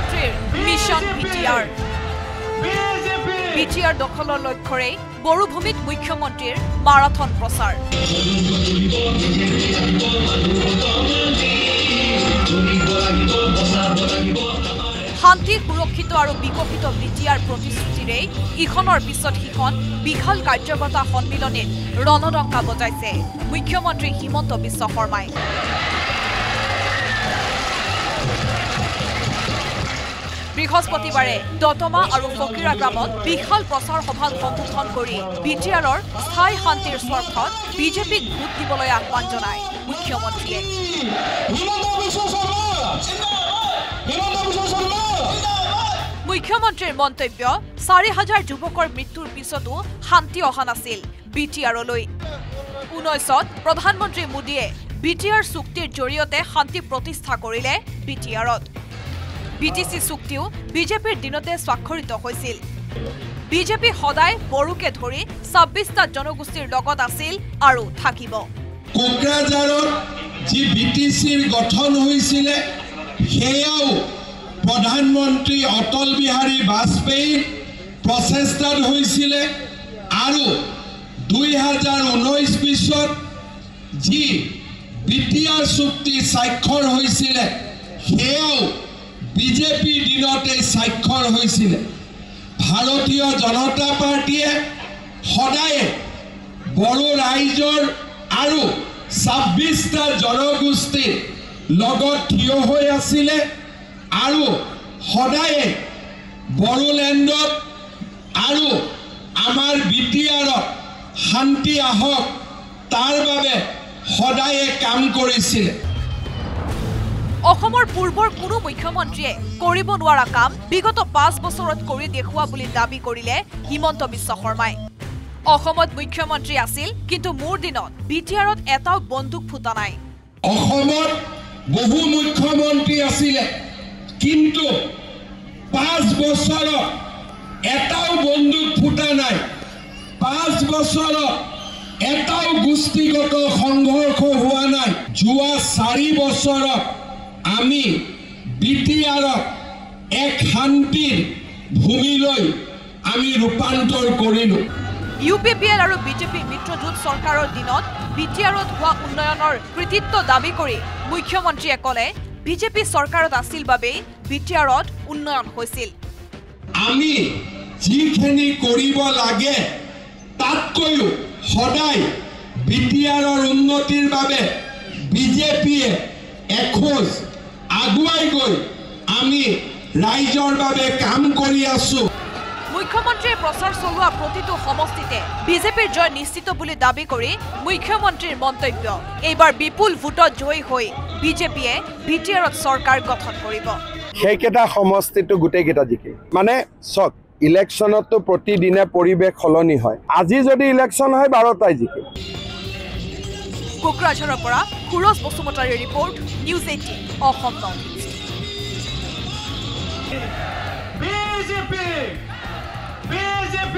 মুখ্যমন্ত্ৰীৰ mission BTR BTR দখলৰ লক্ষ্যৰে বড়োভূমিত মুখ্যমন্ত্ৰীৰ মাৰাথন প্ৰচাৰ শান্তি সুৰক্ষিত আৰু বিকশিত বিটিআৰ প্ৰতিশ্ৰুতিৰে ইখনৰ পিছত সিখন বিশাল কাৰ্যকৰ্তা সন্মিলনীত ৰণডংকা বজাইছে মুখ্যমন্ত্ৰী হিমন্ত বিশ্ব শৰ্মাই বৃহস্পতিবাৰে দতমা আৰু ফকিৰা গ্ৰামত বিশাল প্ৰচাৰ সভাত সম্বোধন কৰি বিটিআৰৰ স্থায়ী শান্তিৰ স্বাৰ্থত বিজেপিক ভোট দিবলৈ আহ্বান জনায় মুখ্যমন্ত্ৰীয়ে মুখ্যমন্ত্ৰীৰ মন্তব্য ৪,০০০ যুৱকৰ মৃত্যুৰ পিছতো শান্তি অহা নাছিল বিটিআৰলৈ ১৯ত প্ৰধানমন্ত্ৰী মোদীয়ে বিটিআৰ চুক্তিৰ জৰিয়তে শান্তি প্ৰতিষ্ঠা কৰিলে বিটিআৰত বিটিচি চুক্তিও বিজেপিৰ দিনতে স্বাক্ষৰিত হৈছিল বিজেপি সদায় বড়োকে ধৰি ২৬টা জনগোষ্ঠীৰ লগত আছিল আৰু থাকিব কোকৰাঝাৰত যি বিটিচিৰ গঠন হৈছিল সেয়াও প্ৰধানমন্ত্ৰী অটল বিহাৰী বাজপেয়ীৰ প্ৰচেষ্টাত হৈছিল আৰু ২০১৯ পিছত যি বিটিআৰ চুক্তি স্বাক্ষৰ হৈছিল সেয়াও বিজেপি দিনতে স্বাক্ষৰ হৈছিল ভাৰতীয় জনতা পাৰ্টিয়ে সদায় বড়ো ৰাইজৰ আৰু ২৬টা জনগোষ্ঠীৰ লগত থিয় হৈ আছিল আৰু সদায় বড়োলেণ্ডত আৰু আমাৰ বিটিআৰত শান্তি আহক তাৰ বাবে সদায় কাম কৰিছিল অসমৰ পূৰ্বৰ কোনো মুখ্যমন্ত্ৰীয়ে কৰিব নোৱাৰা কাম বিগত ৫ বছৰত কৰি দেখুওৱা বুলি দাবী কৰিলে হিমন্ত বিশ্ব শৰ্মাই অসমত মুখ্যমন্ত্ৰী আছিল কিন্তু মোৰ দিনত বিটিআৰত এটাও বন্দুক ফুটা নাই অসমত বহু মুখ্যমন্ত্ৰী আছিল কিন্তু ৫ বছৰত এটাও বন্দুক ফুটা নাই ৫ বছৰত এটাও গোষ্ঠীগত সংঘৰ্ষ হোৱা নাই যোৱা ৪ বছৰত আমি বিটিআৰক এক শান্তিৰ ভূমিলৈ আমি ৰূপান্তৰ কৰিলো ইউপিপিএল আৰু বিজেপি মিত্ৰজোঁট চৰকাৰৰ দিনত বিটিআৰত হোৱা উন্নয়নৰ কৃতিত্ব দাবী কৰি মুখ্যমন্ত্ৰীয়ে ক'লে বিজেপি চৰকাৰত আছিল বাবে বিটিআৰত উন্নয়ন হৈছিল আমি যিখিনি কৰিব লাগে তাতকৈও সদায় বিটিআৰৰ উন্নতিৰ বাবে বিজেপিয়ে এখোজ আগুৱাই গৈ আমি ৰাইজৰ বাবে কাম কৰি আছো মুখ্যমন্ত্ৰীয়ে প্ৰচাৰ চলোৱা প্ৰতিটো সমষ্টিতে বিজেপিৰ জয় নিশ্চিত বুলি দাবী কৰি মুখ্যমন্ত্ৰীৰ মন্তব্য এইবাৰ বিপুল ভোটত জয়ী হৈ বিজেপিয়ে বিটিআৰত চৰকাৰ গঠন কৰিব সেইকেইটা সমষ্টিটো গোটেইকেইটা জিকে মানে চক ইলেকশ্যনতো প্ৰতিদিনে পৰিৱেশ সলনি হয় আজি যদি ইলেকশ্যন হয় ১২টাই জিকে কোকৰাঝাৰৰ পৰা সুৰজ বসুমতাৰীৰ report news 18 Assam north east BJP